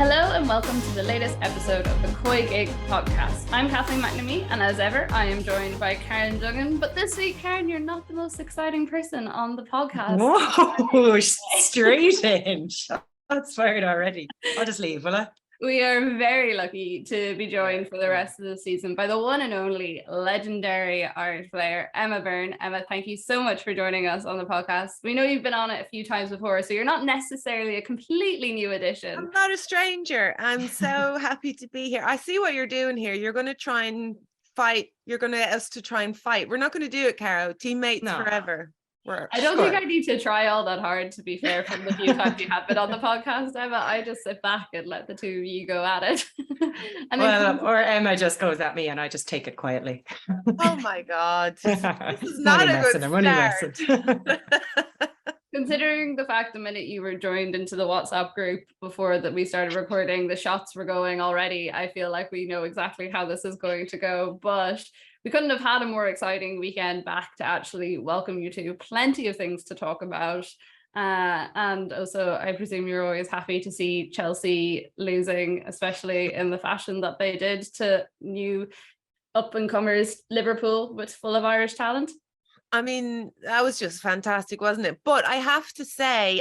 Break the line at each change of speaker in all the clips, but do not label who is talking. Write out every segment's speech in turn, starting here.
Hello and welcome to the latest episode of the COYGIG podcast. I'm Kathleen McNamee, and as ever, I am joined by Karen Duggan. But this week, Karen, you're not the most exciting person on the podcast.
Whoa, straight in. That's fired already. I'll just leave, will I?
We are very lucky to be joined for the rest of the season by the one and only legendary Irish player, Emma Byrne. Emma, thank you so much for joining us on the podcast. We know you've been on it a few times before, so you're not necessarily a completely new addition.
I'm not a stranger. I'm so happy to be here. I see what you're doing here. You're going to try and fight. You're going to get us to try and fight. We're not going to do it, Caro. Teammates forever.
I don't think I need to try all that hard, to be fair, from the few times you have been on the podcast, Emma. I just sit back and let the two of you go at it.
Or Emma just goes at me and I just take it quietly.
Oh my God. This is not a good start.
Considering the fact the minute you were joined into the WhatsApp group before that we started recording, the shots were going already, I feel like we know exactly how this is going to go. But we couldn't have had a more exciting weekend back to actually welcome you to. Plenty of things to talk about. And also, I presume you're always happy to see Chelsea losing, especially in the fashion that they did to new up-and-comers Liverpool, with full of Irish talent.
I mean, that was just fantastic, wasn't it? But I have to say,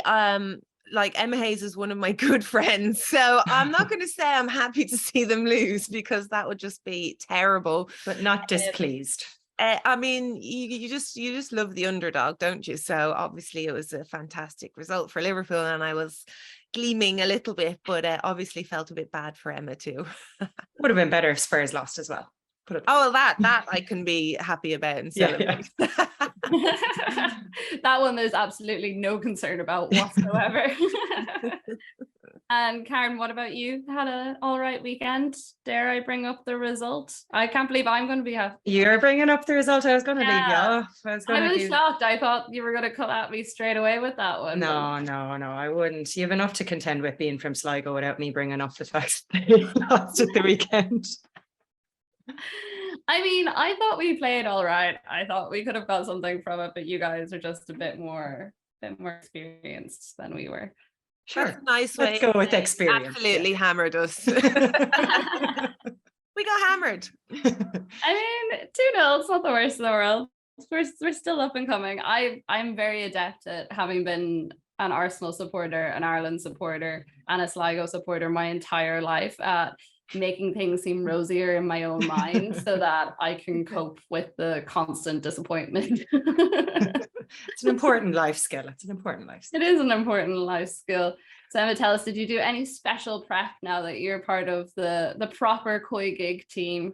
like, Emma Hayes is one of my good friends, so I'm not going to say I'm happy to see them lose, because that would just be terrible.
But not displeased.
I mean, you just love the underdog, don't you? So obviously it was a fantastic result for Liverpool, and I was gleaming a little bit, but obviously felt a bit bad for Emma too.
Would have been better if Spurs lost as well.
Oh, that I can be happy about and celebrate.
Yeah. That one there's absolutely no concern about whatsoever. And Karen, what about you? Had an all right weekend? Dare I bring up the result? I can't believe I'm going to be happy.
You're bringing up the result. I was going to leave you off.
I was shocked. I thought you were going to come at me straight away with that one.
No, I wouldn't. You have enough to contend with being from Sligo without me bringing up the fact that they lost at the weekend.
I mean, I thought we played all right. I thought we could have got something from it, but you guys are just a bit more experienced than we were.
Sure.
That's a nice way.
Let's go with experience.
Absolutely hammered us. We got hammered.
I mean, 2-0, it's not the worst in the world. We're still up and coming. I'm very adept at having been an Arsenal supporter, an Ireland supporter, and a Sligo supporter my entire life at making things seem rosier in my own mind so that I can cope with the constant disappointment.
It's an important life skill. It is an important life skill. So Emma, tell us, did you do any special prep now that you're part of the proper COYGIG team?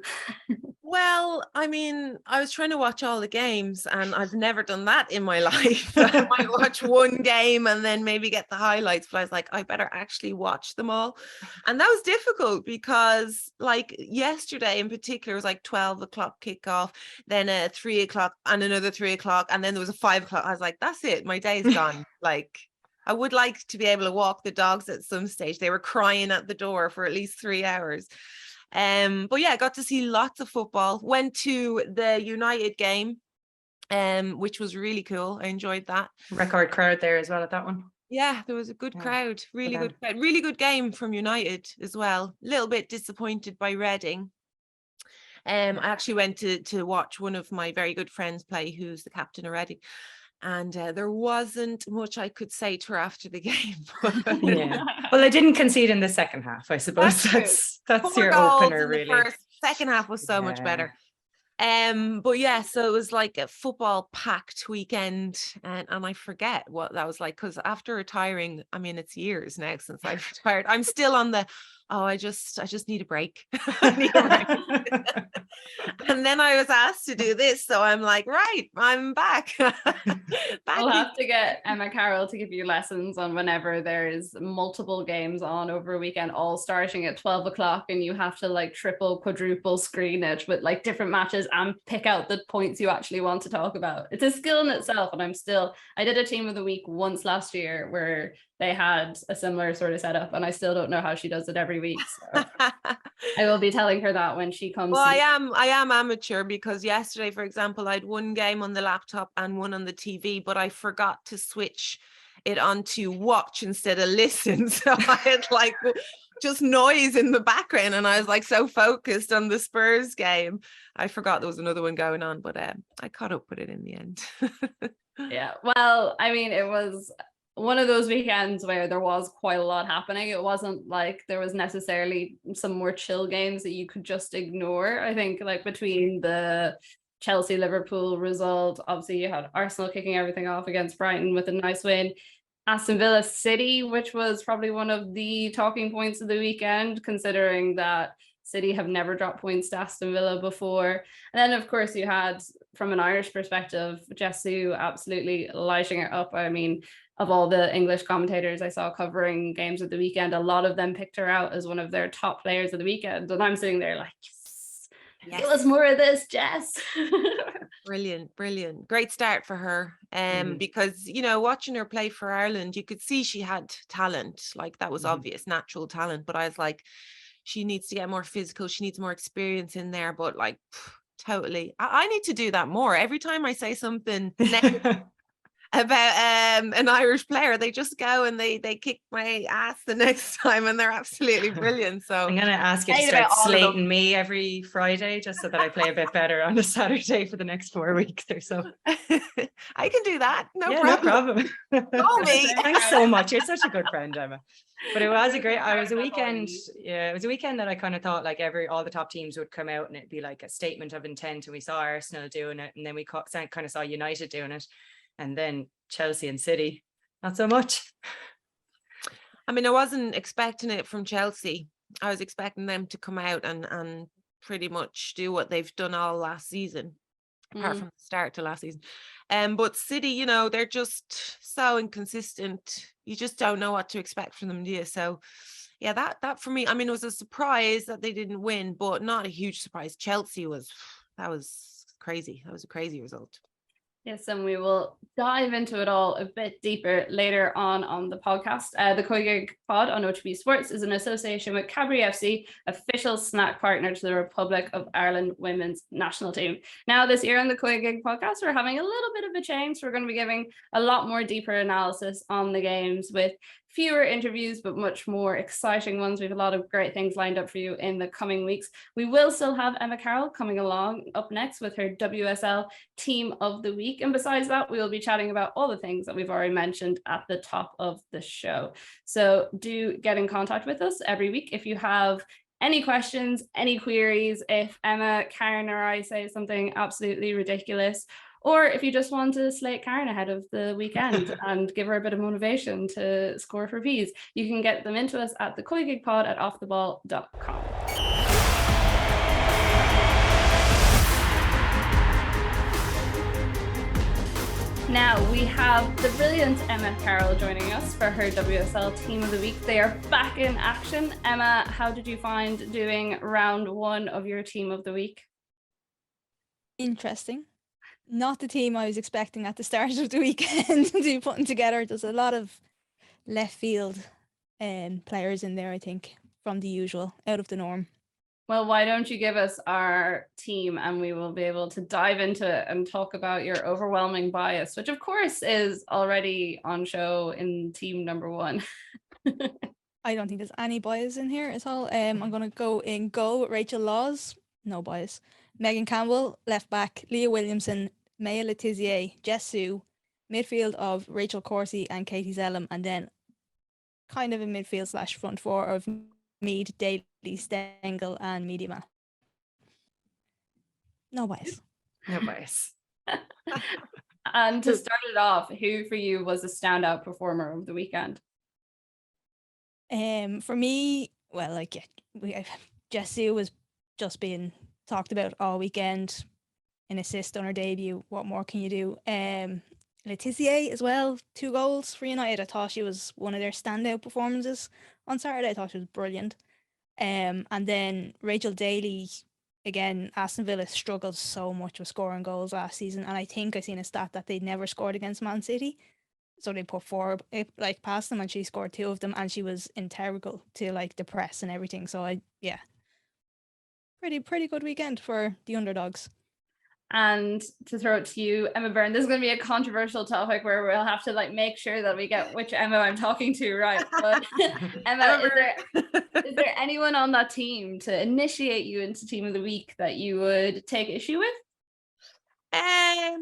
Well, I mean, I was trying to watch all the games, and I've never done that in my life. I might watch one game and then maybe get the highlights, but I was like, I better actually watch them all. And that was difficult because, like, yesterday in particular, it was like 12 o'clock kickoff, then a 3 o'clock and another 3 o'clock, and then there was a 5 o'clock. I was like, that's it, my day's gone. Like, I would like to be able to walk the dogs at some stage. They were crying at the door for at least 3 hours. But yeah, I got to see lots of football. Went to the United game, which was really cool. I enjoyed that.
Record crowd there as well at that one.
Yeah, there was a good crowd. Really good crowd. Really good game from United as well. A little bit disappointed by Reading. I actually went to watch one of my very good friends play, who's the captain of Reading. And there wasn't much I could say to her after the game.
Yeah. Well, I didn't concede in the second half, I suppose. That's your opener, really.
Second half was so much better. But yeah, so it was like a football packed weekend, and I forget what that was like, because after retiring, I mean, it's years now since I've retired. I'm still on the I just need a break. And then I was asked to do this, so I'm like, right, I'm back.
I'll have to get Emma Carroll to give you lessons on whenever there's multiple games on over a weekend, all starting at 12 o'clock, and you have to like triple, quadruple screen it with like different matches and pick out the points you actually want to talk about. It's a skill in itself, and I did a team of the week once last year where they had a similar sort of setup, and I still don't know how she does it every week. So I will be telling her that when she comes.
Well, I am amateur, because yesterday, for example, I had one game on the laptop and one on the TV, but I forgot to switch it onto watch instead of listen. So I had like just noise in the background, and I was like so focused on the Spurs game, I forgot there was another one going on, but I caught up with it in the end.
Yeah, well, I mean, it was one of those weekends where there was quite a lot happening. It wasn't like there was necessarily some more chill games that you could just ignore. I think like between the Chelsea Liverpool result, obviously you had Arsenal kicking everything off against Brighton with a nice win. Aston Villa City, which was probably one of the talking points of the weekend, considering that City have never dropped points to Aston Villa before. And then, of course, you had, from an Irish perspective, Jesu absolutely lighting it up. I mean, of all the English commentators I saw covering games of the weekend, a lot of them picked her out as one of their top players of the weekend. And I'm sitting there like, yes. Give us more of this, Jess.
Brilliant. Great start for her. Because, you know, watching her play for Ireland, you could see she had talent. Like that was obvious, natural talent. But I was like, she needs to get more physical. She needs more experience in there. But like, totally. I need to do that more. Every time I say something negative about an Irish player, they just go and they kick my ass the next time, and they're absolutely brilliant. So
I'm gonna ask you to start slating me every Friday just so that I play a bit better on a Saturday for the next 4 weeks or so.
I can do that. No
No problem.
Call me.
Thanks so much. You're such a good friend, Emma. But it was a weekend. Yeah, it was a weekend that I kind of thought like all the top teams would come out and it'd be like a statement of intent, and we saw Arsenal doing it, and then we kind of saw United doing it. And then Chelsea and City, not so much.
I mean, I wasn't expecting it from Chelsea. I was expecting them to come out and pretty much do what they've done all last season, apart from the start to last season. But City, you know, they're just so inconsistent. You just don't know what to expect from them, do you? So, yeah, that for me, I mean, it was a surprise that they didn't win, but not a huge surprise. Chelsea was crazy. That was a crazy result.
Yes, and we will dive into it all a bit deeper later on the podcast. The COYGIG Pod on OTB Sports is an association with Cadbury FC, official snack partner to the Republic of Ireland women's national team. Now, this year on the COYGIG podcast, we're having a little bit of a change. We're going to be giving a lot more deeper analysis on the games with fewer interviews, but much more exciting ones. We have a lot of great things lined up for you in the coming weeks. We will still have Emma Carroll coming along up next with her WSL Team of the Week. And besides that, we will be chatting about all the things that we've already mentioned at the top of the show. So do get in contact with us every week if you have any questions, any queries, if Emma, Karen, or I say something absolutely ridiculous, or if you just want to slate Karen ahead of the weekend and give her a bit of motivation to score for P's, you can get them into us at the COYGIG Pod at offtheball.com. Now we have the brilliant Emma Carroll joining us for her WSL Team of the Week. They are back in action. Emma, how did you find doing round one of your Team of the Week?
Interesting. Not the team I was expecting at the start of the weekend to be putting together. There's a lot of left field players in there, I think, from the usual, out of the norm.
Well, why don't you give us our team and we will be able to dive into it and talk about your overwhelming bias, which of course is already on show in team number one.
I don't think there's any bias in here at all. I'm going to go in goal with Rachel Laws, no bias. Megan Campbell, left back, Leah Williamson, Maya Letizier, Jess Sue, midfield of Rachel Corsi and Katie Zellum, and then kind of a midfield / front four of Mead, Daly, Stengel, and Mediama. No bias.
No bias.
And to start it off, who for you was the standout performer of the weekend?
For me, well, Jess Sue was just being talked about all weekend. An assist on her debut. What more can you do? Letizier as well, 2 goals for United. I thought she was one of their standout performances on Saturday. I thought she was brilliant. And then Rachel Daly, again, Aston Villa struggled so much with scoring goals last season, and I think I seen a stat that they'd never scored against Man City. So they put 4 past them, and she scored 2 of them, and she was integral to the press and everything. So pretty good weekend for the underdogs.
And to throw it to you, Emma Byrne, this is going to be a controversial topic where we'll have to like make sure that we get which Emma I'm talking to right. But Emma, is there anyone on that team to initiate you into Team of the Week that you would take issue with?
No,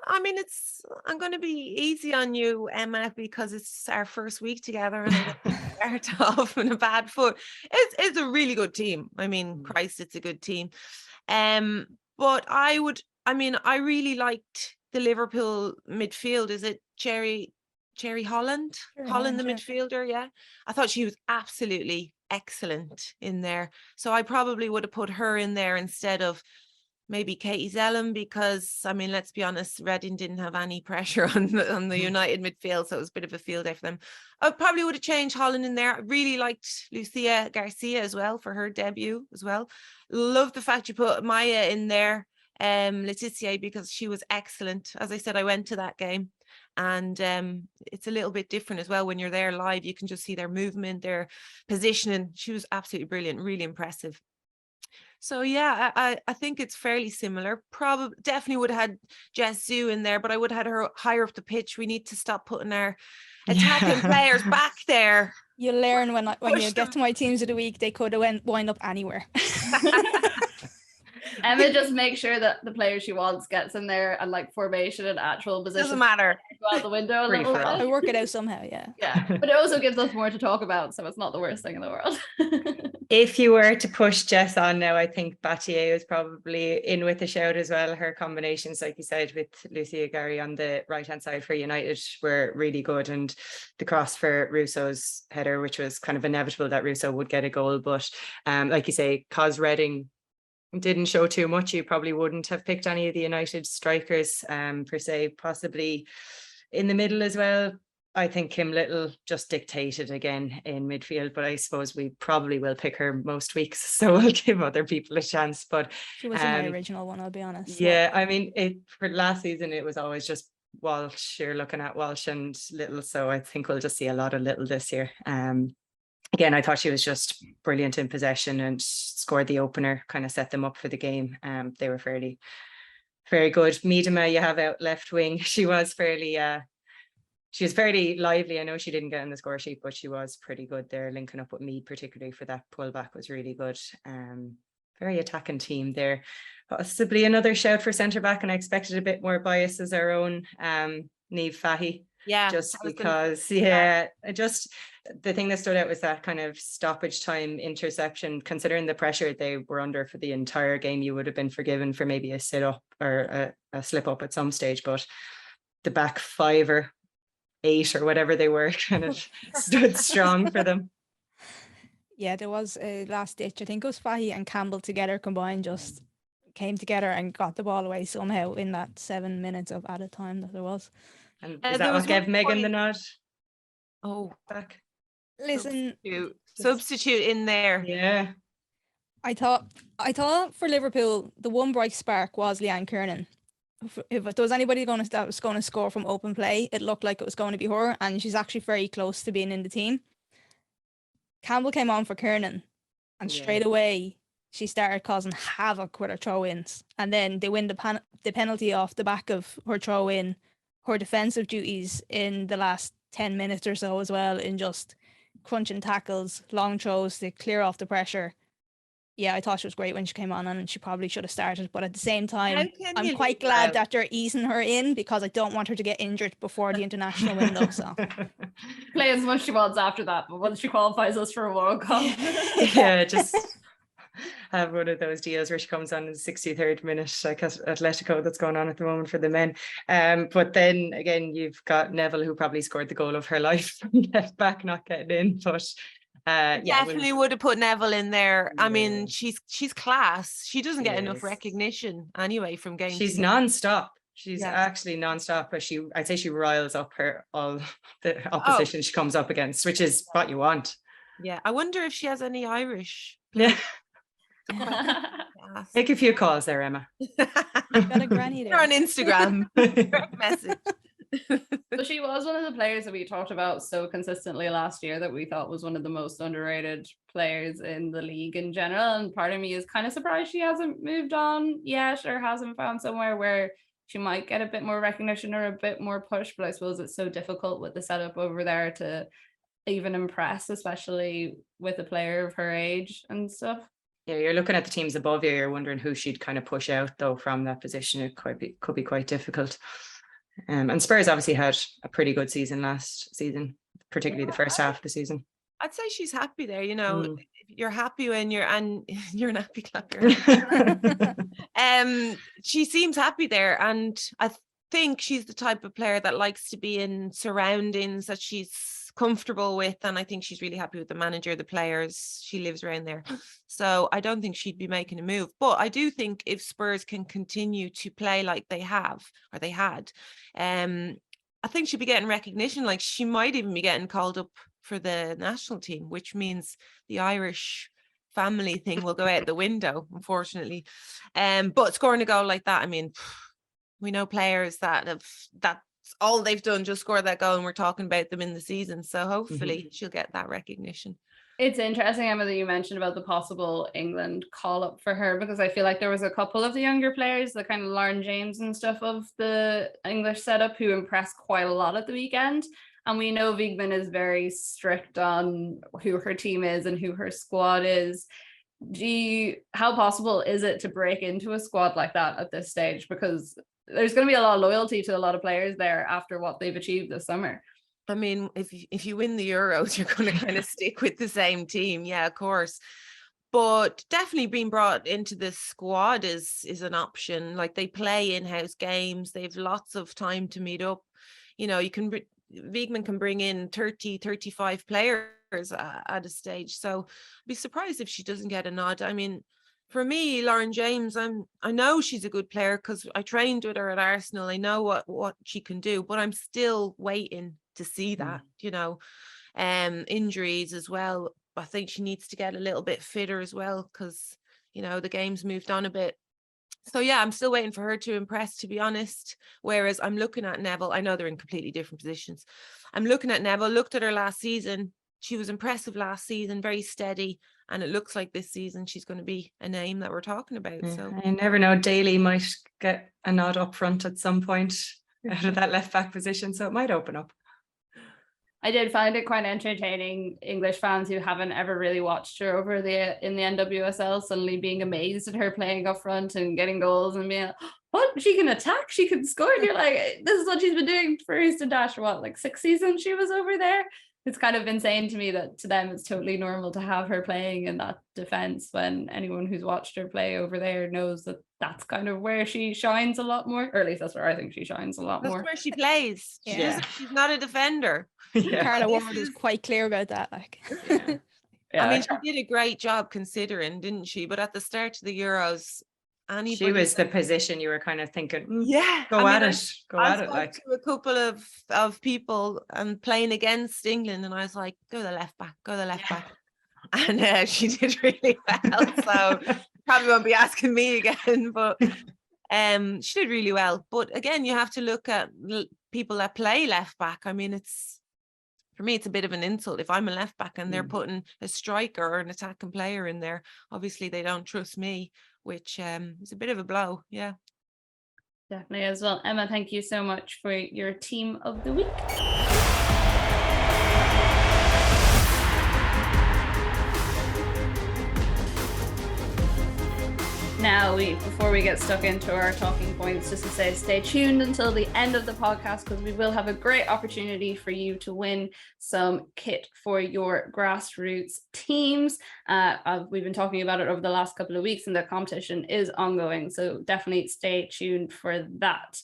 I mean, I'm going to be easy on you, Emma, because it's our first week together and I don't start off on a bad foot. It's a really good team. I mean, Christ, it's a good team. But I really liked the Liverpool midfield. Is it Cherry Holland? Holland, the midfielder, yeah. I thought she was absolutely excellent in there. So I probably would have put her in there instead of maybe Katie Zellum, because I mean, let's be honest, Reading didn't have any pressure on the United midfield, so it was a bit of a field day for them. I probably would have changed Holland in there. I really liked Lucia Garcia as well for her debut as well. Love the fact you put Maya in there, Laetitia, because she was excellent. As I said, I went to that game, and it's a little bit different as well when you're there live. You can just see their movement, their positioning. She was absolutely brilliant, really impressive. So yeah, I think it's fairly similar. Probably definitely would have had Jess Zhu in there, but I would have had her higher up the pitch. We need to stop putting our attacking players back there.
You learn when you get to my Teams of the Week, they could have wind up anywhere.
Emma just makes sure that the player she wants gets in there and like formation and actual position.
Doesn't matter.
Go out the window a little bit.
I work it out somehow, yeah.
Yeah, but it also gives us more to talk about, so it's not the worst thing in the world.
If you were to push Jess on now, I think Battier is probably in with a shout as well. Her combinations, like you said, with Lucia Gary on the right-hand side for United were really good. And the cross for Russo's header, which was kind of inevitable that Russo would get a goal. But like you say, cause Reading didn't show too much, you probably wouldn't have picked any of the United strikers per se, possibly in the middle as well. I think Kim Little just dictated again in midfield, but I suppose we probably will pick her most weeks, so we'll give other people a chance. But
she wasn't my original one, I'll be honest.
Yeah, I mean, for last season, it was always just Walsh. You're looking at Walsh and Little, so I think we'll just see a lot of Little this year. Again, I thought she was just brilliant in possession and scored the opener, kind of set them up for the game. They were very good. Miedema, you have out left wing. She was fairly lively. I know she didn't get on the score sheet, but she was pretty good there, linking up with Mead, particularly for that pullback was really good. Very attacking team there. Possibly another shout for centre back, and I expected a bit more bias as our own Niamh Fahey.
Yeah,
just because the thing that stood out was that kind of stoppage time interception. Considering the pressure they were under for the entire game, you would have been forgiven for maybe a sit up or a slip up at some stage, but the back 5 or 8 or whatever they were kind of stood strong for them.
Yeah, there was a last ditch. I think it was Fahey and Campbell together combined just came together and got the ball away somehow in that 7 minutes of added time that there was.
And is that what gave Megan the nod?
Oh,
Back.
Listen,
substitute in there.
Yeah.
I thought for Liverpool, the one bright spark was Leanne Kiernan. If there was anybody that was going to score from open play, it looked like it was going to be her, and she's actually very close to being in the team. Campbell came on for Kiernan, and straight away she started causing havoc with her throw-ins, and then they win the penalty off the back of her throw-in. Her defensive duties in the last 10 minutes or so as well, in just crunching tackles, long throws to clear off the pressure. Yeah, I thought she was great when she came on, and she probably should have started. But at the same time, I'm quite glad that they're easing her in, because I don't want her to get injured before the international window. So
play as much as she wants after that, but once she qualifies us for a World Cup,
yeah, just have one of those deals where she comes on in the 63rd minute, like Atletico that's going on at the moment for the men. But then again, you've got Neville, who probably scored the goal of her life, left back not getting in. But
definitely would have put Neville in there. I mean, she's class. She doesn't get enough recognition anyway from game.
She's non-stop. She's actually non-stop, but I'd say she riles up all the opposition she comes up against, which is what you want.
Yeah, I wonder if she has any Irish.
Yeah. Make a few calls there, Emma.
Got a granny there.
You're on Instagram. Direct message.
But she was one of the players that we talked about so consistently last year that we thought was one of the most underrated players in the league in general. And part of me is kind of surprised she hasn't moved on yet or hasn't found somewhere where she might get a bit more recognition or a bit more push. But I suppose it's so difficult with the setup over there to even impress, especially with a player of her age and stuff.
Yeah, you're looking at the teams above you, you're wondering who she'd kind of push out though from that position. It could be quite difficult. And Spurs obviously had a pretty good season last season, particularly the first half of the season.
I'd say she's happy there, you know. You're happy when you're an happy clapper. She seems happy there, and I think she's the type of player that likes to be in surroundings that she's comfortable with, and I think she's really happy with the manager, the players. She lives around there, so I don't think she'd be making a move. But I do think if Spurs can continue to play like they have or they had, I think she'd be getting recognition. Like, she might even be getting called up for the national team, which means the Irish family thing will go out the window, unfortunately. But scoring a goal like that, I mean, we know players that's all they've done, just score that goal, and we're talking about them in the season. So hopefully she'll get that recognition.
It's interesting, Emma, that you mentioned about the possible England call up for her, because I feel like there was a couple of the younger players, the kind of Lauren James and stuff of the English setup, who impressed quite a lot at the weekend. And we know Wiegman is very strict on who her team is and who her squad is. How possible is it to break into a squad like that at this stage? Because there's going to be a lot of loyalty to a lot of players there after what they've achieved this summer.
I mean, if you win the Euros, you're going to kind of stick with the same team. Yeah, of course. But definitely being brought into the squad is an option. Like, they play in-house games. They've lots of time to meet up. You know, Wiegman can bring in 30, 35 players at a stage. So I'd be surprised if she doesn't get a nod. I mean, for me, Lauren James, I know she's a good player because I trained with her at Arsenal. I know what she can do, but I'm still waiting to see that, you know. Injuries as well. I think she needs to get a little bit fitter as well, because, you know, the game's moved on a bit. So yeah, I'm still waiting for her to impress, to be honest. Whereas I'm looking at Neville. I know they're in completely different positions. I'm looking at Neville, looked at her last season. She was impressive last season, very steady. And it looks like this season she's going to be a name that we're talking about.
Yeah,
So
you never know. Daly might get a nod up front at some point out of that left back position. So it might open up.
I did find it quite entertaining, English fans who haven't ever really watched her over in the NWSL suddenly being amazed at her playing up front and getting goals and being like, what, she can attack, she can score. And you're like, this is what she's been doing for Houston Dash for what, like 6 seasons she was over there. It's kind of insane to me that to them it's totally normal to have her playing in that defense, when anyone who's watched her play over there knows that that's kind of where she shines a lot more, or at least that's where I think she shines a lot more.
That's where she plays.
Yeah.
She's not a defender.
Yeah.
Carla Ward is quite clear about that. Like,
Yeah.
I mean, she did a great job considering, didn't she? But at the start of the Euros,
She was the position you were kind of thinking,
go
at
I
it. Like,
to a couple of people playing against England, and I was like, go the left back. And she did really well. So probably won't be asking me again, but she did really well. But again, you have to look at people that play left back. I mean, for me, it's a bit of an insult if I'm a left back and they're putting a striker or an attacking player in there. Obviously, they don't trust me, which is a bit of a blow. Yeah.
Definitely as well. Emma, thank you so much for your team of the week. Now, before we get stuck into our talking points, just to say stay tuned until the end of the podcast, because we will have a great opportunity for you to win some kit for your grassroots teams. We've been talking about it over the last couple of weeks, and the competition is ongoing, so definitely stay tuned for that.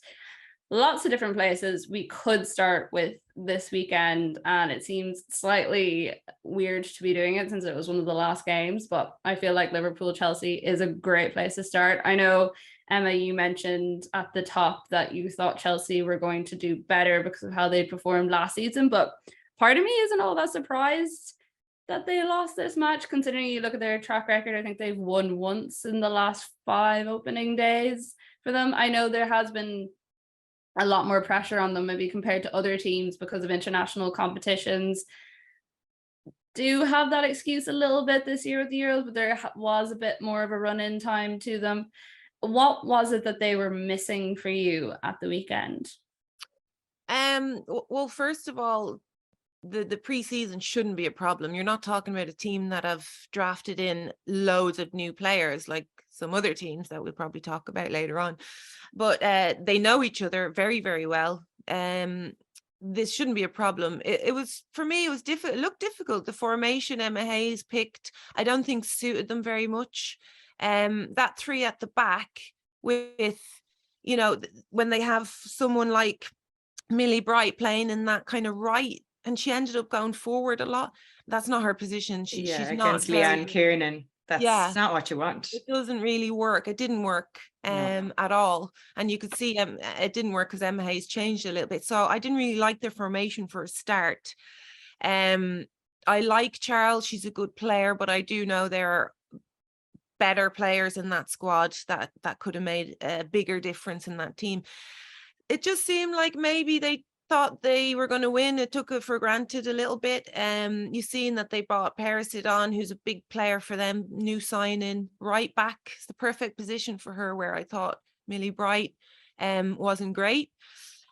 Lots of different places we could start with this weekend, and it seems slightly weird to be doing it since it was one of the last games, but I feel like Liverpool-Chelsea is a great place to start. I know, Emma, you mentioned at the top that you thought Chelsea were going to do better because of how they performed last season, but part of me isn't all that surprised that they lost this match, considering you look at their track record. I think they've won once in the last 5 opening days for them. I know there has been a lot more pressure on them, maybe compared to other teams because of international competitions. Do have that excuse a little bit this year with the Euros, but there was a bit more of a run-in time to them. What was it that they were missing for you at the weekend?
Well, first of all, the pre-season shouldn't be a problem. You're not talking about a team that have drafted in loads of new players like some other teams that we'll probably talk about later on, but they know each other very, very well. This shouldn't be a problem. It was, for me, it was difficult. It looked difficult. The formation Emma Hayes picked, I don't think suited them very much. That three at the back with, you know, when they have someone like Millie Bright playing in that kind of right, and she ended up going forward a lot. That's not her position. She's not
against Leanne Kiernan. That's not what you want.
It doesn't really work. It didn't work at all. And you could see it didn't work because Emma Hayes changed a little bit. So I didn't really like their formation for a start. I like Charles. She's a good player, but I do know there are better players in that squad that could have made a bigger difference in that team. It just seemed like maybe they thought they were going to win. It took it for granted a little bit. You've seen that they brought Perisic on, who's a big player for them, new signing, right back. It's the perfect position for her, where I thought Millie Bright wasn't great.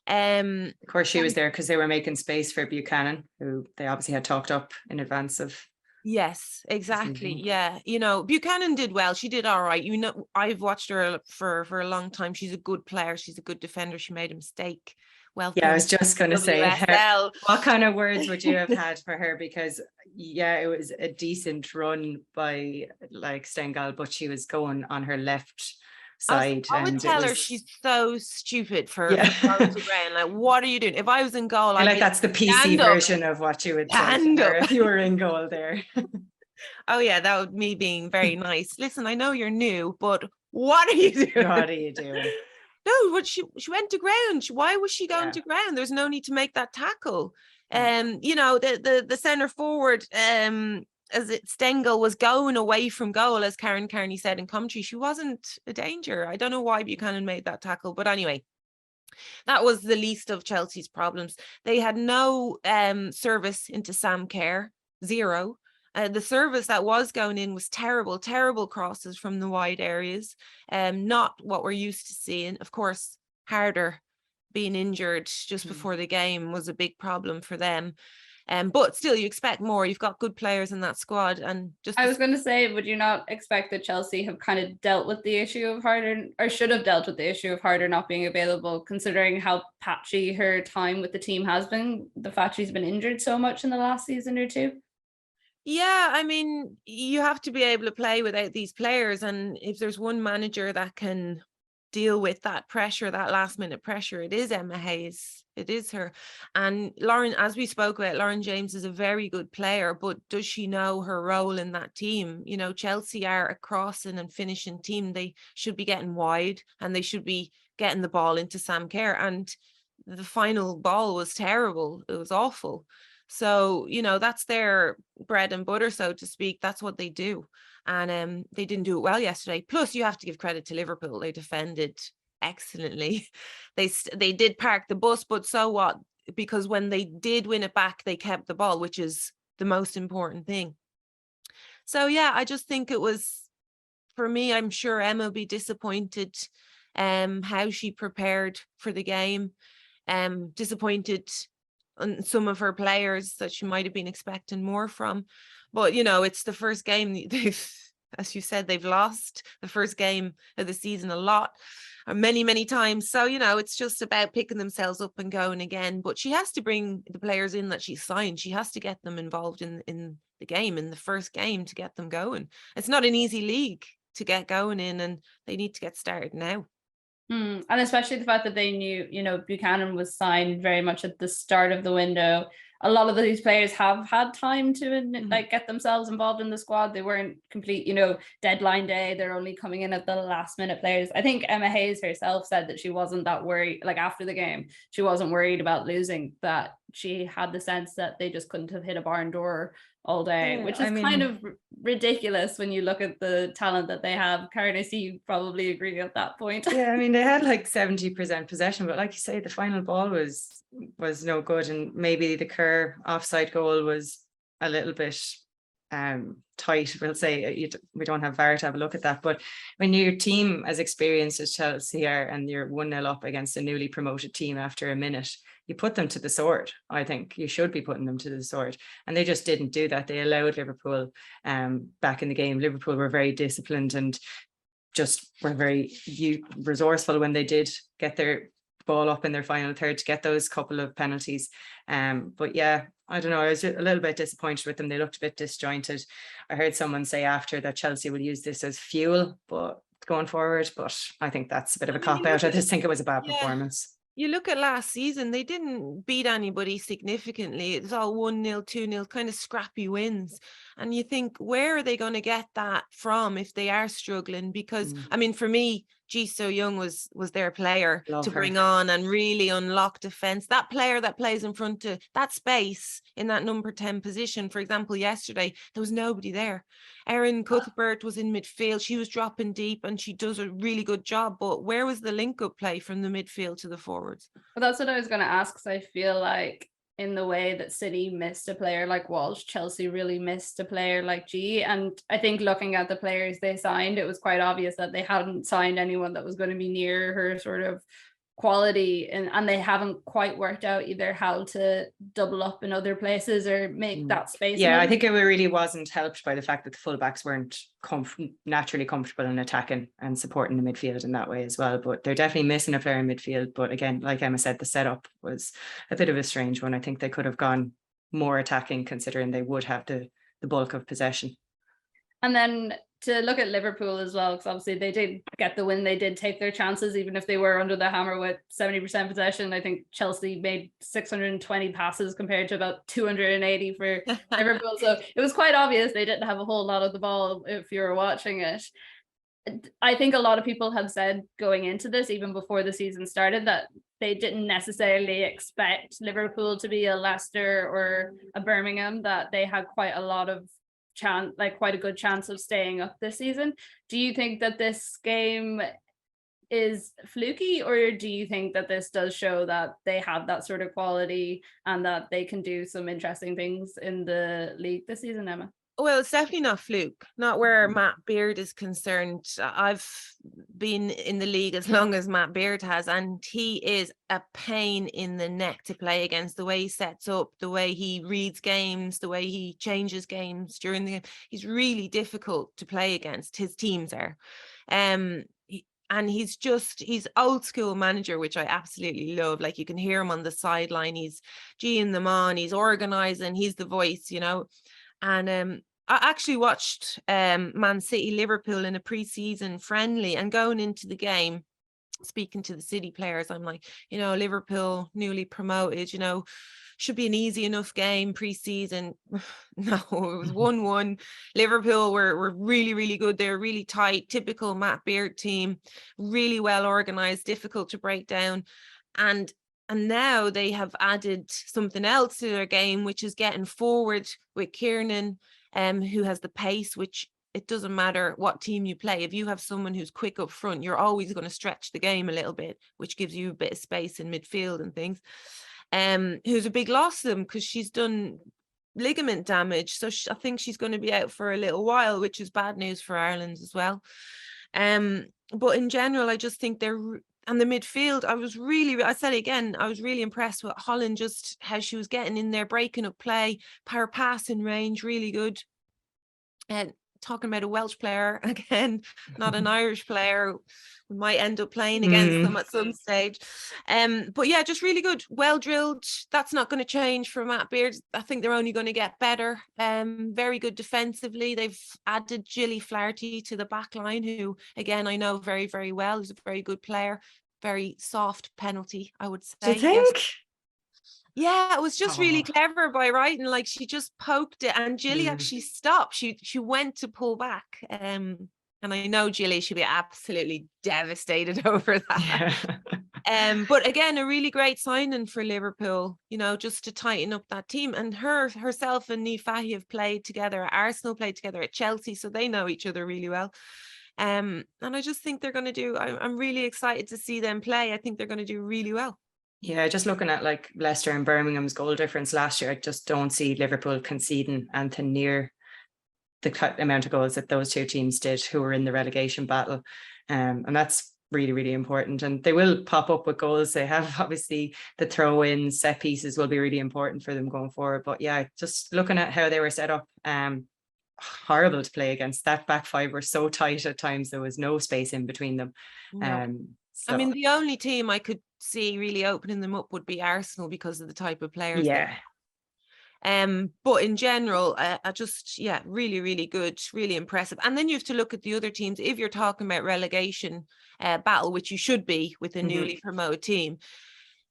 Of course, she was there because they were making space for Buchanan, who they obviously had talked up in advance of.
Yes, exactly. Yeah, you know, Buchanan did well. She did all right. You know, I've watched her for a long time. She's a good player. She's a good defender. She made a mistake. Well,
yeah, I was just going to say, what kind of words would you have had for her? Because it was a decent run by like Stengel, but she was going on her left side.
I would tell her she's so stupid for going to ground. Like, what are you doing? If I was in goal, I'd
like, that's the PC version of what you would say if you were in goal there.
Oh yeah, that would me being very nice. Listen, I know you're new, but what are you doing?
What are you doing?
No, but she went to ground. Why was she going to ground? There's no need to make that tackle. You know, the centre forward, Stengel was going away from goal, as Karen Carney said in commentary. She wasn't a danger. I don't know why Buchanan made that tackle, but anyway, that was the least of Chelsea's problems. They had no service into Sam Kerr, zero. The service that was going in was terrible crosses from the wide areas. Not what we're used to seeing. Of course, Harder being injured just before the game was a big problem for them. But still, you expect more. You've got good players in that squad. And just
I was going to say, would you not expect that Chelsea have kind of dealt with the issue of Harder, or should have dealt with the issue of Harder not being available, considering how patchy her time with the team has been, the fact she's been injured so much in the last season or two?
Yeah, I mean, you have to be able to play without these players. And if there's one manager that can deal with that pressure, that last minute pressure, it is Emma Hayes. It is her. And Lauren, as we spoke about, Lauren James is a very good player, but does she know her role in that team? You know, Chelsea are a crossing and finishing team. They should be getting wide and they should be getting the ball into Sam Kerr. And the final ball was terrible. It was awful. So, you know, that's their bread and butter, so to speak. That's what they do. And they didn't do it well yesterday. Plus, you have to give credit to Liverpool. They defended excellently. They did park the bus, but so what? Because when they did win it back, they kept the ball, which is the most important thing. So, yeah, I just think it was, for me, I'm sure Emma will be disappointed how she prepared for the game. Disappointed on some of her players that she might have been expecting more from. But, you know, it's the first game they've, as you said, they've lost the first game of the season a lot, or many times. So, you know, it's just about picking themselves up and going again. But she has to bring the players in that she's signed. She has to get them involved in the game, in the first game, to get them going. It's not an easy league to get going in, and they need to get started now.
And especially the fact that they knew, you know, Buchanan was signed very much at the start of the window. A lot of these players have had time to like get themselves involved in the squad. They weren't complete, you know, deadline day. They're only coming in at the last minute players. I think Emma Hayes herself said that she wasn't that worried, like after the game, she wasn't worried about losing, that she had the sense that they just couldn't have hit a barn door all day, which is kind of ridiculous when you look at the talent that they have. Karen, I see you probably agree at that point.
Yeah, I mean, they had like 70% possession, but like you say, the final ball was no good, and maybe the Kerr offside goal was a little bit tight. We'll say we don't have VAR to have a look at that, but when your team as experienced as Chelsea are and you're 1-0 up against a newly promoted team after a minute, you put them to the sword. I think you should be putting them to the sword, and they just didn't do that. They allowed Liverpool back in the game. Liverpool were very disciplined and just were very resourceful when they did get their ball up in their final third to get those couple of penalties. But yeah, I don't know, I was a little bit disappointed with them. They looked a bit disjointed. I heard someone say after that Chelsea will use this as fuel but going forward, but I think that's a bit of a cop out. I just think it was a bad performance.
You look at last season, they didn't beat anybody significantly. It was all 1-0, 2-0, kind of scrappy wins. And you think, where are they going to get that from if they are struggling? Because, I mean, for me, Ji So-young was their player to bring on and really unlock defence. That player that plays in front of that space in that number 10 position, for example, yesterday, there was nobody there. Erin Cuthbert was in midfield. She was dropping deep and she does a really good job. But where was the link-up play from the midfield to the forwards?
Well, that's what I was going to ask, because I feel like in the way that City missed a player like Walsh, Chelsea really missed a player like G. And I think looking at the players they signed, it was quite obvious that they hadn't signed anyone that was going to be near her sort of quality, and they haven't quite worked out either how to double up in other places or make that space.
Yeah, I think it really wasn't helped by the fact that the fullbacks weren't naturally comfortable in attacking and supporting the midfield in that way as well. But they're definitely missing a player in midfield. But again, like Emma said, the setup was a bit of a strange one. I think they could have gone more attacking, considering they would have the bulk of possession.
And then to look at Liverpool as well, because obviously they did get the win. They did take their chances, even if they were under the hammer with 70% possession. I think Chelsea made 620 passes compared to about 280 for Liverpool. So it was quite obvious they didn't have a whole lot of the ball if you were watching it. I think a lot of people have said going into this, even before the season started, that they didn't necessarily expect Liverpool to be a Leicester or a Birmingham, that they had quite a lot of quite a good chance of staying up this season. Do you think that this game is fluky, or do you think that this does show that they have that sort of quality and that they can do some interesting things in the league this season, Emma?
Well, it's definitely not fluke, not where Matt Beard is concerned. I've been in the league as long as Matt Beard has, and he is a pain in the neck to play against. The way he sets up, the way he reads games, the way he changes games during the game. He's really difficult to play against. His teams are. And he's old school manager, which I absolutely love. Like, you can hear him on the sideline. He's geeing them on. He's organizing. He's the voice, you know. And I actually watched Man City Liverpool in a pre-season friendly, and going into the game, speaking to the City players, I'm like, you know, Liverpool newly promoted, you know, should be an easy enough game pre-season. No, it was 1-1. Liverpool were really, really good. They were really tight, typical Matt Beard team, really well organized, difficult to break down. And now they have added something else to their game, which is getting forward with Kiernan, who has the pace, which it doesn't matter what team you play. If you have someone who's quick up front, you're always going to stretch the game a little bit, which gives you a bit of space in midfield and things. Who's a big loss to them because she's done ligament damage. So I think she's going to be out for a little while, which is bad news for Ireland as well. But in general, I just think and the midfield, I was really impressed with Holland, just how she was getting in there, breaking up play, power passing range, really good. And talking about a Welsh player again, not an Irish player, we might end up playing against them at some stage. But yeah, just really good, well drilled. That's not going to change for Matt Beard. I think they're only going to get better. Very good defensively. They've added Gilly Flaherty to the back line, who again I know very, very well. He's a very good player. Very soft penalty, I would say.
Do you think?
Yes. Yeah, it was just really clever by Wrighton. Like, she just poked it, and Gilly actually stopped. She went to pull back. And I know Gilly should be absolutely devastated over that.
Yeah.
But again, a really great signing for Liverpool, you know, just to tighten up that team. And herself and Niamh Fahey have played together at Arsenal, played together at Chelsea, so they know each other really well. And I just think they're going to do, I'm really excited to see them play. I think they're going to do really well.
Yeah, just looking at like Leicester and Birmingham's goal difference last year, I just don't see Liverpool conceding anything near the amount of goals that those two teams did who were in the relegation battle. And that's really, really important. And they will pop up with goals. They have obviously the throw-ins, set pieces will be really important for them going forward. But yeah, just looking at how they were set up, horrible to play against. That back five were so tight at times, there was no space in between them.
No.
So,
I mean, the only team I could see really opening them up would be Arsenal because of the type of players.
yeah.
But in general, I just, really, really good, really impressive. And then you have to look at the other teams. If you're talking about relegation battle, which you should be with a newly promoted team,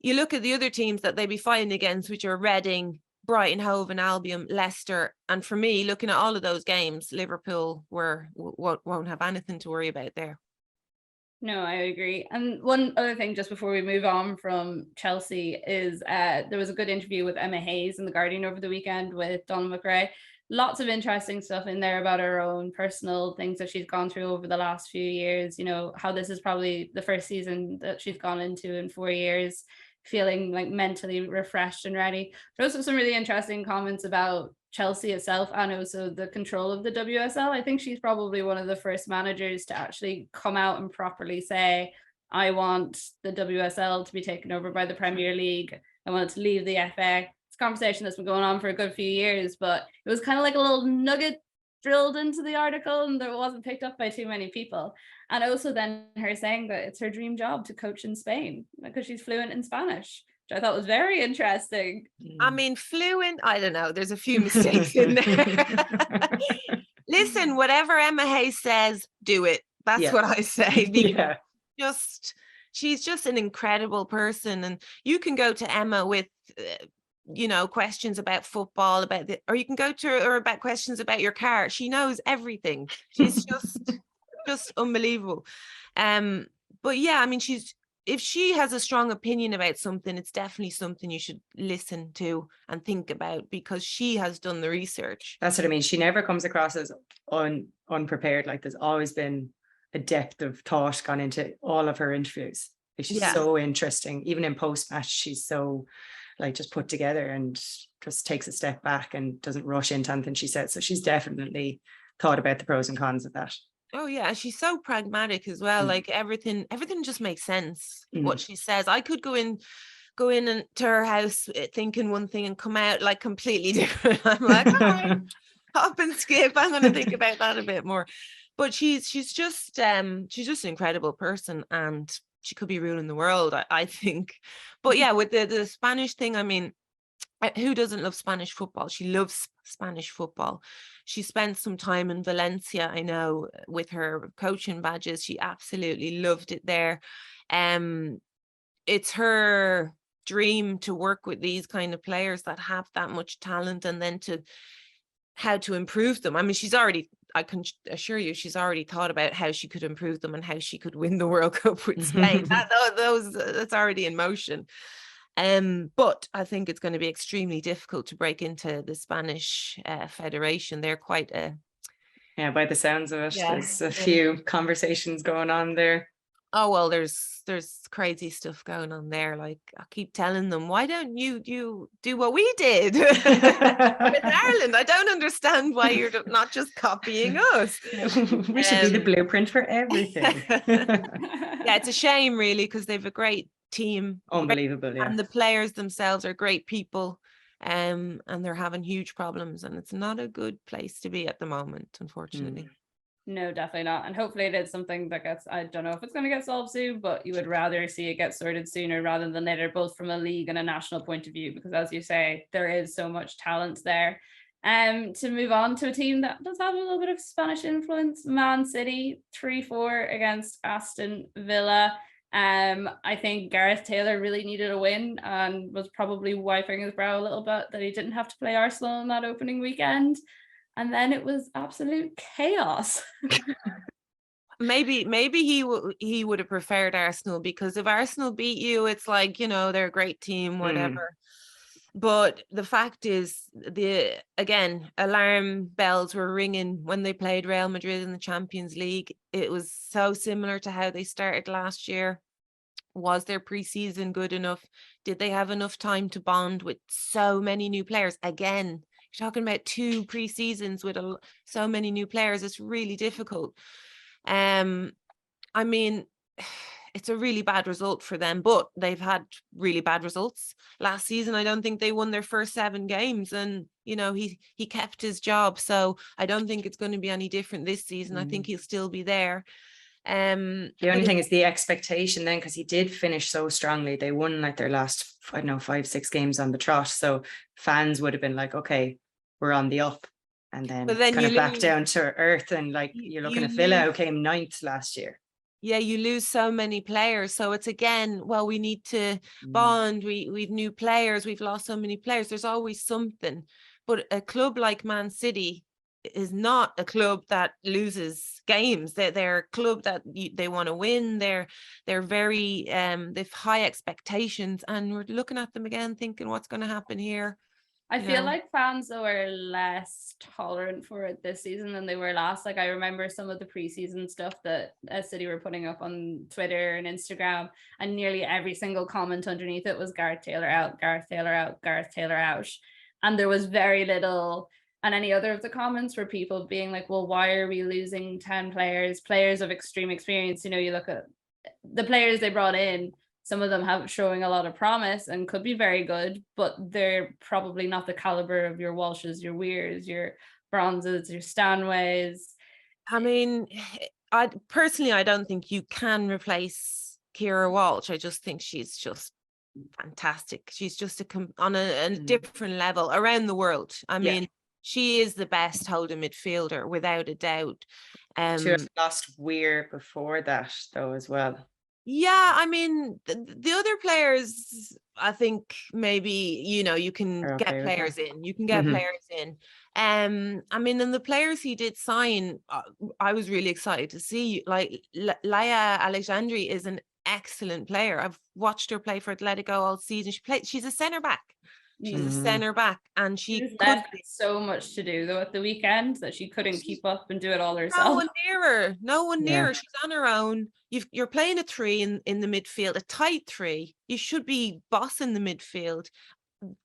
you look at the other teams that they be fighting against, which are Reading, Brighton, Hove and Albion, Leicester. And for me, looking at all of those games, Liverpool won't have anything to worry about there.
No, I agree. And one other thing, just before we move on from Chelsea, is there was a good interview with Emma Hayes in The Guardian over the weekend with Donald McRae. Lots of interesting stuff in there about her own personal things that she's gone through over the last few years. You know, how this is probably the first season that she's gone into in 4 years, feeling like mentally refreshed and ready. There's also some really interesting comments about Chelsea itself and also the control of the WSL. I think she's probably one of the first managers to actually come out and properly say, I want the WSL to be taken over by the Premier League. I want it to leave the FA. It's a conversation that's been going on for a good few years, but it was kind of like a little nugget drilled into the article and it wasn't picked up by too many people. And also then her saying that it's her dream job to coach in Spain because she's fluent in Spanish, which I thought was very interesting.
I mean, fluent, I don't know, there's a few mistakes in there. Listen, whatever Emma Hayes says, do it. That's what I say. She's just an incredible person. And you can go to Emma with questions about football, or you can go to her about questions about your car. She knows everything. She's just unbelievable. But yeah, I mean, if she has a strong opinion about something, it's definitely something you should listen to and think about because she has done the research.
That's what I mean. She never comes across as unprepared. Like there's always been a depth of thought gone into all of her interviews. She's so interesting. Even in post-match, she's so like just put together and just takes a step back and doesn't rush into anything she says. So she's definitely thought about the pros and cons of that.
Oh yeah, she's so pragmatic as well. Like everything just makes sense. What she says, I could go in to her house thinking one thing and come out like completely different. I'm like, all right, hop and skip. I'm going to think about that a bit more. But she's just an incredible person, and she could be ruling the world, I think. But yeah, with the Spanish thing, I mean, who doesn't love Spanish football? She loves Spanish football. She spent some time in Valencia, I know, with her coaching badges. She absolutely loved it there. It's her dream to work with these kind of players that have that much talent, and then how to improve them. I mean, I can assure you, she's already thought about how she could improve them and how she could win the World Cup with Spain. That's already in motion. But I think it's going to be extremely difficult to break into the Spanish Federation. They're quite
by the sounds of it, there's a few conversations going on there.
Oh well, there's crazy stuff going on there. Like I keep telling them, why don't you do what we did with Ireland? I don't understand why you're not just copying us.
We should be the blueprint for everything.
Yeah, it's a shame really, because they've a great team.
Unbelievable, yeah.
And the players themselves are great people. And they're having huge problems, and it's not a good place to be at the moment, unfortunately.
No, definitely not. And hopefully it is something that gets, I don't know if it's going to get solved soon, but you would rather see it get sorted sooner rather than later, both from a league and a national point of view, because as you say, there is so much talent there. To move on to a team that does have a little bit of Spanish influence, Man City 3-4 against Aston Villa. I think Gareth Taylor really needed a win and was probably wiping his brow a little bit that he didn't have to play Arsenal in that opening weekend. And then it was absolute chaos.
maybe he would have preferred Arsenal, because if Arsenal beat you, it's like, they're a great team, whatever. But the fact is, again, alarm bells were ringing when they played Real Madrid in the Champions League. It was so similar to how they started last year. Was their preseason good enough? Did they have enough time to bond with so many new players? Again, you're talking about 2 preseasons with so many new players. It's really difficult. I mean, it's a really bad result for them, but they've had really bad results. Last season, I don't think they won their first 7 games, and he kept his job. So I don't think it's going to be any different this season. I think he'll still be there.
The only thing is the expectation then, because he did finish so strongly. They won like their last, I don't know, 5-6 games on the trot. So fans would have been like, okay, we're on the up. And then kind of back down to earth. And like you're looking at Villa, who came 9th last year.
Yeah, you lose so many players. So it's again, well, we need to bond. We've new players. We've lost so many players. There's always something. But a club like Man City is not a club that loses games. They're a club that they want to win. They're very they've high expectations, and we're looking at them again thinking, what's going to happen here?
I feel like fans though are less tolerant for it this season than they were last. Like I remember some of the preseason stuff that City were putting up on Twitter and Instagram, and nearly every single comment underneath it was Gareth Taylor out, Gareth Taylor out, Gareth Taylor out. And there was very little, and any other of the comments were people being like, well, why are we losing 10 players of extreme experience? You look at the players they brought in, some of them have showing a lot of promise and could be very good, but they're probably not the caliber of your Walshes, your Weirs, your Bronzes, your Stanways.
I mean, I don't think you can replace Kira Walsh. I just think she's just fantastic. She's just on a different level around the world. I mean, she is the best holding midfielder without a doubt.
She lost Weir before that though as well.
Yeah, I mean, the other players, I think maybe, you can get players in. You can get players in. I mean, and the players he did sign, I was really excited to see. Like, Laia Alexandri is an excellent player. I've watched her play for Atletico all season. She's a centre-back. She's a centre-back, and she
had so much to do though at the weekend that she couldn't keep up and do it all herself.
No one near her. She's on her own. You're playing a 3 in the midfield, a tight 3. You should be bossing the midfield.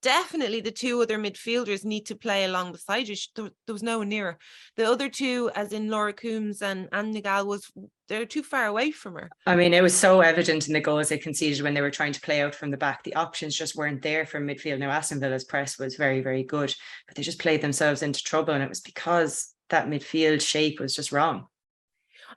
Definitely the 2 other midfielders need to play along beside you. There was no one near her. The other 2, as in Laura Coombs and Nigal, they're too far away from her.
I mean, it was so evident in the goals they conceded when they were trying to play out from the back. The options just weren't there for midfield. Now, Aston Villa's press was very, very good, but they just played themselves into trouble, and it was because that midfield shape was just wrong.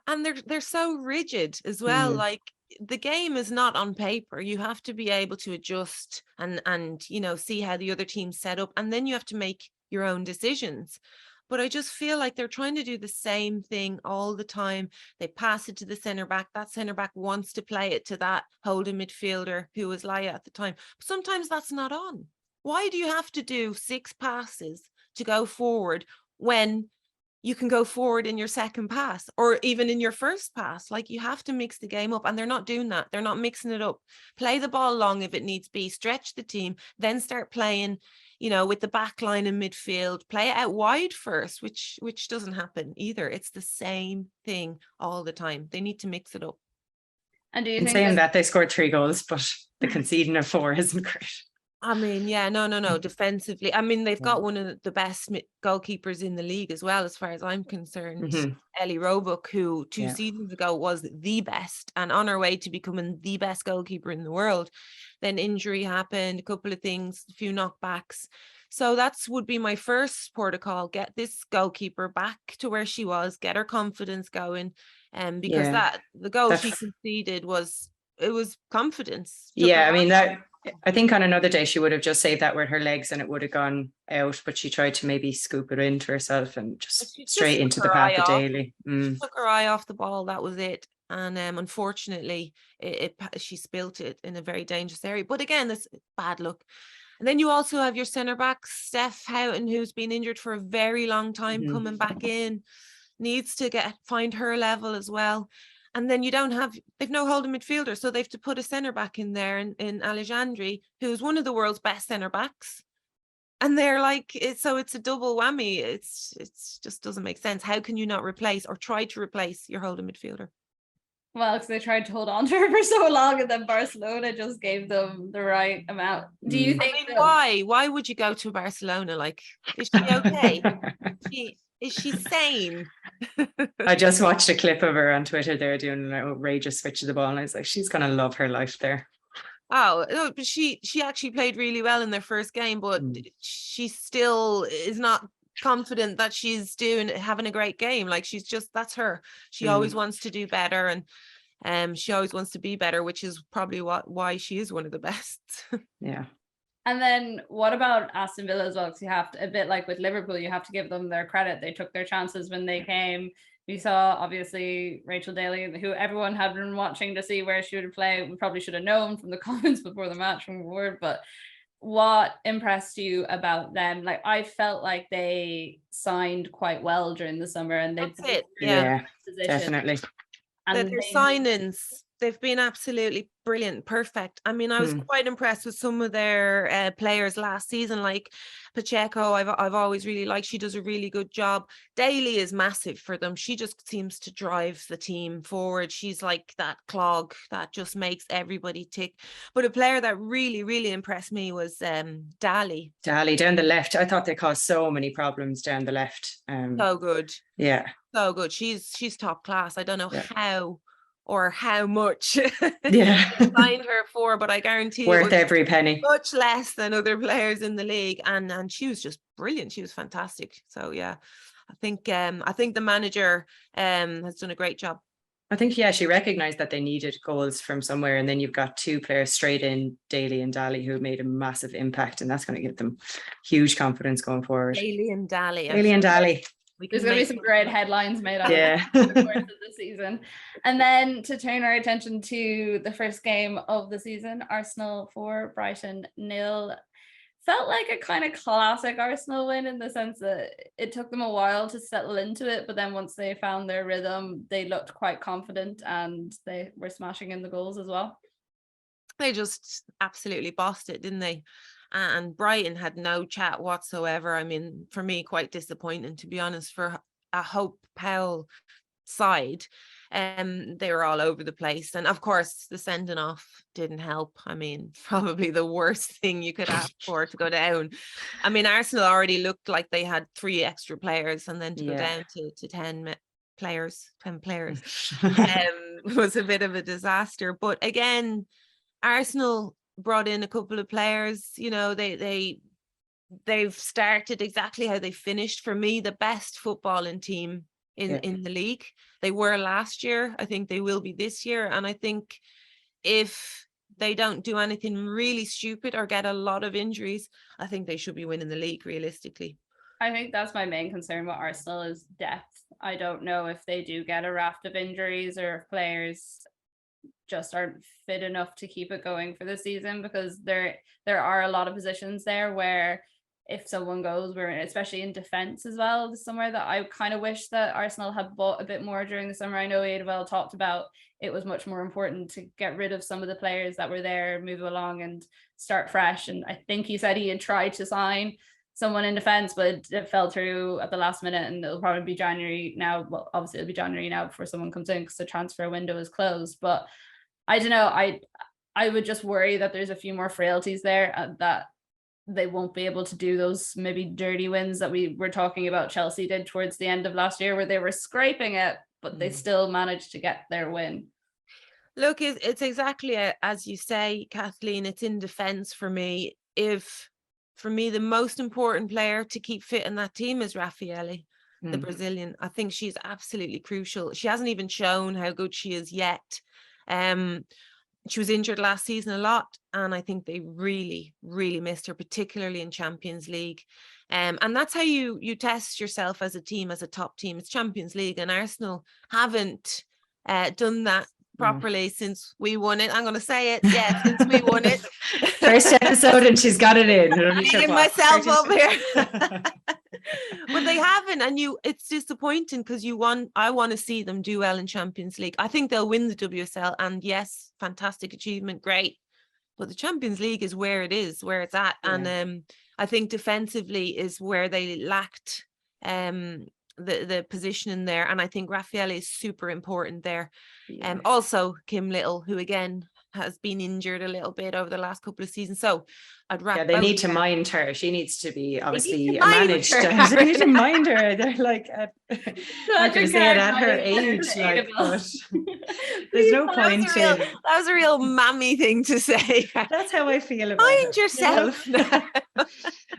And they're so rigid as well. Like, the game is not on paper. You have to be able to adjust and see how the other team's set up, and then you have to make your own decisions. But I just feel like they're trying to do the same thing all the time. They pass it to the centre-back. That centre-back wants to play it to that holding midfielder who was Laia at the time. But sometimes that's not on. Why do you have to do 6 passes to go forward when you can go forward in your second pass or even in your first pass? Like, you have to mix the game up, and they're not doing that. They're not mixing it up. Play the ball long if it needs be, stretch the team, then start playing, with the back line in midfield, play it out wide first, which doesn't happen either. It's the same thing all the time. They need to mix it up.
And do you think
saying that they scored 3 goals, but the conceding of 4 isn't great?
I mean, no. Defensively, I mean, they've got one of the best goalkeepers in the league as well, as far as I'm concerned. Ellie Roebuck, who 2 seasons ago was the best and on her way to becoming the best goalkeeper in the world. Then injury happened, a couple of things, a few knockbacks. So would be my first protocol: get this goalkeeper back to where she was, get her confidence going, because the goal she conceded was confidence.
I mean, that I think on another day she would have just saved that with her legs and it would have gone out, but she tried to maybe scoop it into herself and just straight into the path of Daly.
She took her eye off the ball, that was it. And unfortunately she spilt it in a very dangerous area. But again, that's bad luck. And then you also have your centre back Steph Houghton, who's been injured for a very long time, coming back in. needs to find her level as well. And then they've no holding midfielder, so they've to put a centre back in there in Alexandri, who's one of the world's best centre backs. And they're like, it's a double whammy. It's just doesn't make sense. How can you not replace or try to replace your holding midfielder?
Well, because they tried to hold on to her for so long, and then Barcelona just gave them the right amount. Do you think?
Why? Why would you go to Barcelona? Like, is she okay? Is she sane?
I just watched a clip of her on Twitter there doing an outrageous switch of the ball, and I was like, she's gonna love her life there.
Oh no, but she actually played really well in their first game, but she still is not confident that she's having a great game. Like, that's her. She always wants to do better, and she always wants to be better, which is probably why she is one of the best.
Yeah.
And then what about Aston Villa as well? Because you have to, a bit like with Liverpool, you have to give them their credit. They took their chances when they came. We saw, obviously, Rachel Daly, who everyone had been watching to see where she would play. We probably should have known from the comments before the match from Ward. But what impressed you about them? Like, I felt like they signed quite well during the summer, and
That's it. Yeah,
definitely.
And their signings, they've been absolutely brilliant, perfect. I mean, I was quite impressed with some of their players last season, like Pacheco. I've always really liked. She does a really good job. Daly is massive for them. She just seems to drive the team forward. She's like that clog that just makes everybody tick. But a player that really, really impressed me was Daly.
Daly down the left. I thought they caused so many problems down the left.
So good.
Yeah.
So good. She's top class. I don't know how or how much signed her for, but I guarantee
worth every penny.
Much less than other players in the league, and she was just brilliant. She was fantastic. So yeah, I think the manager has done a great job.
I think she recognized that they needed goals from somewhere, and then you've got two players straight in, Daly and Daly, who made a massive impact, and that's going to give them huge confidence going forward.
Daly and Daly.
There's going to be some great headlines made out of the course of the season. And then to turn our attention to the first game of the season, Arsenal 4, Brighton 0. Felt like a kind of classic Arsenal win in the sense that it took them a while to settle into it, but then once they found their rhythm, they looked quite confident and they were smashing in the goals as well.
They just absolutely bossed it, didn't they? And Brighton had no chat whatsoever. I mean, for me, quite disappointing, to be honest, for a Hope Powell side. They were all over the place. And of course, the sending off didn't help. I mean, probably the worst thing you could ask for to go down. I mean, Arsenal already looked like they had 3 extra players, and then to go down to 10 players was a bit of a disaster. But again, Arsenal brought in a couple of players. You know, they've started exactly how they finished. For me, the best footballing team in the league. They were last year. I think they will be this year. And I think if they don't do anything really stupid or get a lot of injuries, I think they should be winning the league realistically.
I think that's my main concern with Arsenal is depth. I don't know if they do get a raft of injuries or if players just aren't fit enough to keep it going for the season, because there are a lot of positions there where if someone goes, we're especially in defense as well, somewhere that I kind of wish that Arsenal had bought a bit more during the summer. I know Adewale talked about it was much more important to get rid of some of the players that were there, move along and start fresh. And I think he said he had tried to sign someone in defense, but it fell through at the last minute, and it'll probably be January now. Well, obviously it'll be January now before someone comes in because the transfer window is closed. But I don't know. I would just worry that there's a few more frailties there, that they won't be able to do those maybe dirty wins that we were talking about Chelsea did towards the end of last year, where they were scraping it, but they still managed to get their win.
Look, it's exactly as you say, Kathleen. It's in defense for me. For me, the most important player to keep fit in that team is Raffaele, the Brazilian. I think she's absolutely crucial. She hasn't even shown how good she is yet. She was injured last season a lot, and I think they really, really missed her, particularly in Champions League. And that's how you test yourself as a team, as a top team. It's Champions League, and Arsenal haven't done that properly since we won it. I'm going to say it. Yeah, since we won it.
First episode and she's got it in. It only took,
Beating
what,
myself
30
up here. But they haven't, and it's disappointing because I want to see them do well in Champions League. I think they'll win the WSL, and yes, fantastic achievement, great. But the Champions League is where it is, where it's at.
Yeah.
And I think defensively is where they lacked the position in there. And I think Raffaele is super important there.
Yeah.
Also Kim Little, who again has been injured a little bit over the last couple of seasons. So I'd wrap.
Yeah, they need to mind her. She needs to be obviously
to mind
managed.
her.
They need to mind her. They're like, I'm not going to say it at her age,
Karen,
like, but there's no point in.
That was a real mammy thing to say.
That's how I feel about
Mind
it.
yourself.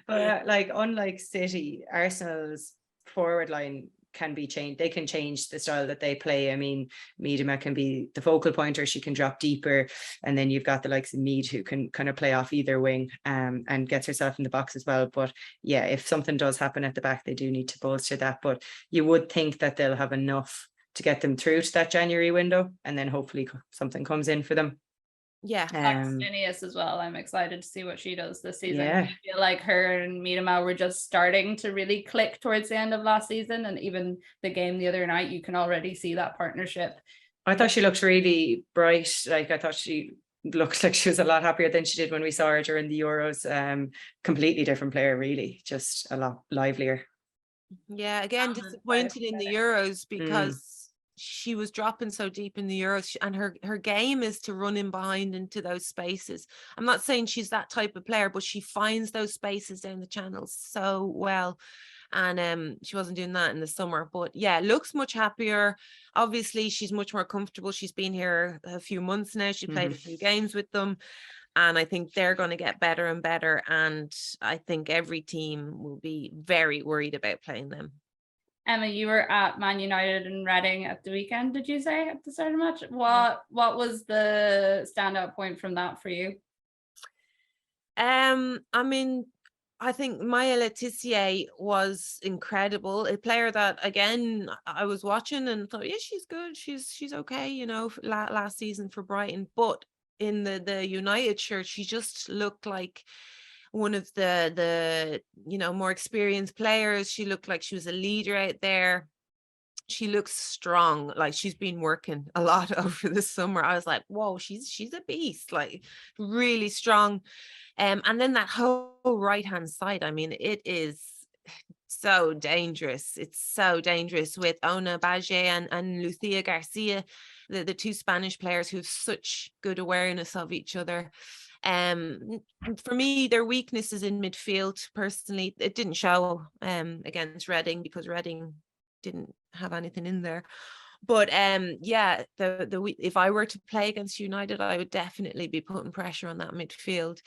But like, unlike City, Arsenal's forward line can be changed. They can change the style that they play. I mean, Miedema can be the focal point, or she can drop deeper, and then you've got the likes of Mead who can kind of play off either wing and gets herself in the box as well. But yeah, if something does happen at the back, they do need to bolster that. But you would think that they'll have enough to get them through to that January window, and then hopefully something comes in for them.
Yeah.
Phineas as well. I'm excited to see what she does this season.
Yeah.
I feel like her and Miedema were just starting to really click towards the end of last season, and even the game the other night, you can already see that partnership.
I thought she looked really bright. Like, I thought she looked like she was a lot happier than she did when we saw her during the Euros. Completely different player, really, just a lot livelier.
Yeah, again, disappointed in the Euros because she was dropping so deep in the Euros, and her game is to run in behind into those spaces. I'm not saying she's that type of player, but she finds those spaces down the channels so well. And she wasn't doing that in the summer. But yeah, looks much happier. Obviously, she's much more comfortable. She's been here a few months now. She played a few games with them. And I think they're going to get better and better. And I think every team will be very worried about playing them.
Emma, you were at Man United and Reading at the weekend, did you say, at the start of the match? What was the standout point from that for you?
I mean, I think Maya Letitia was incredible. A player that, again, I was watching and thought, yeah, she's good. She's okay, you know, last season for Brighton. But in the United shirt, she just looked like one of the more experienced players. She looked like she was a leader out there. She looks strong, like she's been working a lot over the summer. I was like, whoa, she's a beast, like really strong. And then that whole right hand side, I mean, it is so dangerous. It's so dangerous with Ona Baje and Lucia Garcia, the two Spanish players who have such good awareness of each other. For me, their weakness is in midfield. Personally, it didn't show against Reading because Reading didn't have anything in there. But yeah, if I were to play against United, I would definitely be putting pressure on that midfield.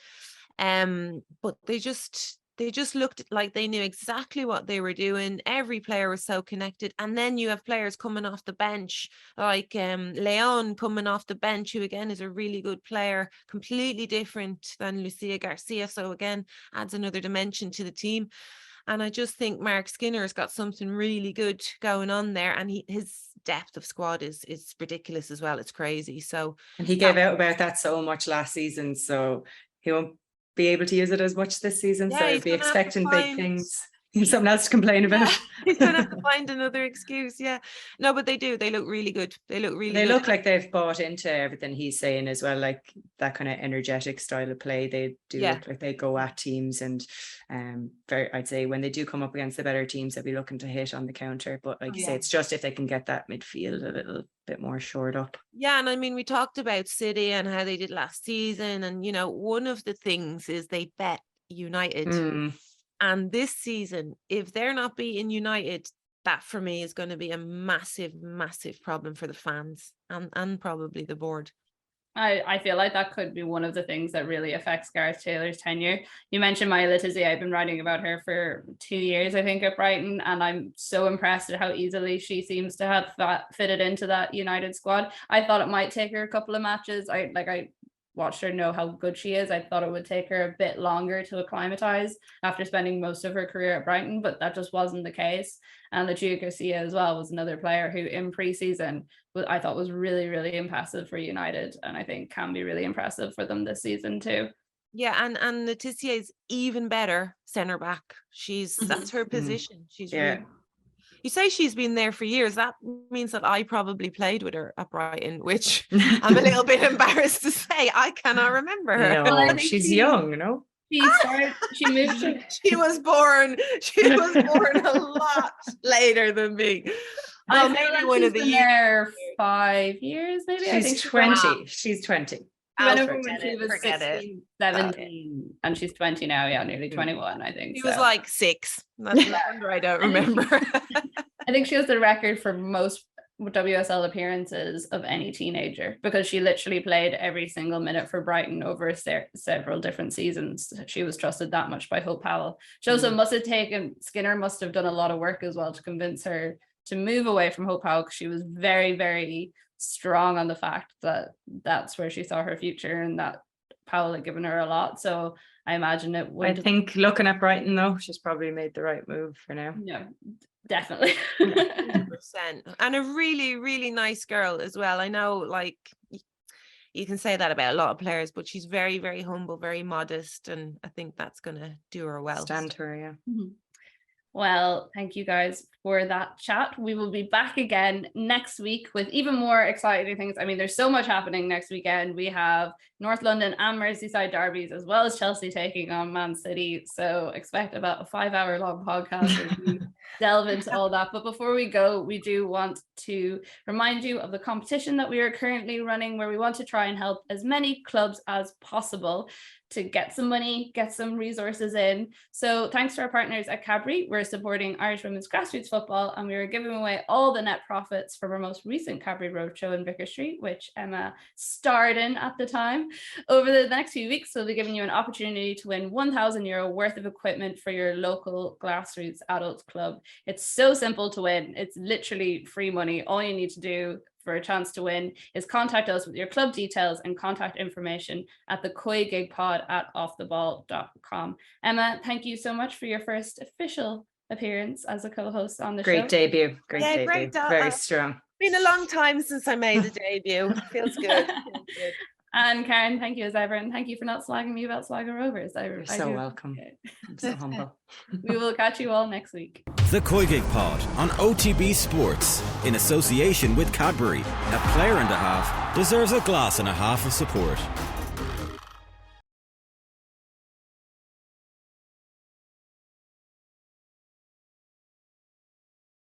But they just looked like they knew exactly what they were doing. Every player was so connected. And then you have players coming off the bench, like Leon coming off the bench, who again is a really good player, completely different than Lucia Garcia. So again, adds another dimension to the team. And I just think Mark Skinner's got something really good going on there. And his depth of squad is ridiculous as well. It's crazy. So,
and he gave out about that so much last season. So he won't be able to use it as much this season.
Yeah,
so I'd be expecting big things. Something else to complain about.
Yeah, he's gonna have to find another excuse. Yeah, no, but they look really good. They look
like they've bought into everything he's saying as well, like that kind of energetic style of play. They do look like they go at teams, and I'd say when they do come up against the better teams, they'll be looking to hit on the counter. But like you say, it's just if they can get that midfield a little bit more shored up.
Yeah, and I mean, we talked about City and how they did last season, and one of the things is they bet United. And this season, if they're not beating United, that for me is going to be a massive, massive problem for the fans and probably the board.
I feel like that could be one of the things that really affects Gareth Taylor's tenure. You mentioned Maya Letitia. I've been writing about her for 2 years, I think, at Brighton, and I'm so impressed at how easily she seems to have fitted into that United squad. I thought it might take her a couple of matches. I watched her know how good she is. I thought it would take her a bit longer to acclimatize after spending most of her career at Brighton, but that just wasn't the case. And Lucia Garcia as well was another player who in pre-season I thought was really, really impressive for United, and I think can be really impressive for them this season too.
Yeah, and Letitia is even better centre back. That's her position. She's really, you say she's been there for years. That means that I probably played with her at Brighton, which I'm a little bit embarrassed to say. I cannot remember her.
No, she's young, you know.
She moved to
She was born a lot later than me. Well, maybe one of the
years. 5 years, maybe.
She's 20. She's 20.
She went over when she was 16, 17, and she's 20 now. Yeah, nearly 21, I think.
She was like 6. That's no wonder I don't remember.
I think she has the record for most WSL appearances of any teenager, because she literally played every single minute for Brighton over several different seasons. She was trusted that much by Hope Powell. She also Skinner must have done a lot of work as well to convince her to move away from Hope Powell, because she was very, very strong on the fact that that's where she saw her future and that Powell had given her a lot. So I imagine it would.
I think looking at Brighton though, she's probably made the right move for now.
Yeah, definitely.
100%. And a really, really nice girl as well. I know, like, you can say that about a lot of players, but she's very, very humble, very modest, and I think that's gonna do her well.
Stand to her, yeah.
Mm-hmm. Well, thank you guys for that chat. We will be back again next week with even more exciting things. I mean, there's so much happening next weekend. We have North London and Merseyside derbies, as well as Chelsea taking on Man City. So expect about a 5-hour long podcast as we delve into all that. But before we go, we do want to remind you of the competition that we are currently running, where we want to try and help as many clubs as possible to get some money, get some resources in. So thanks to our partners at Cadbury, we're supporting Irish women's grassroots football, and we are giving away all the net profits from our most recent Cadbury Roadshow in Vicar Street, which Emma starred in at the time. Over the next few weeks, we'll be giving you an opportunity to win €1,000 worth of equipment for your local grassroots adults club. It's so simple to win. It's literally free money. All you need to do for a chance to win is contact us with your club details and contact information at the COYGIG Pod at offtheball.com. Emma, thank you so much for your first official appearance as a co-host on the show.
Great debut.
Great.
Very strong.
Been a long time since I made a debut. Feels good.
And Karen, thank you as ever, and thank you for not slagging me about Sligo Rovers.
You're so welcome. I'm so humble.
We will catch you all next week.
The COYGIG Pod on OTB Sports, in association with Cadbury. A player and a half deserves a glass and a half of support.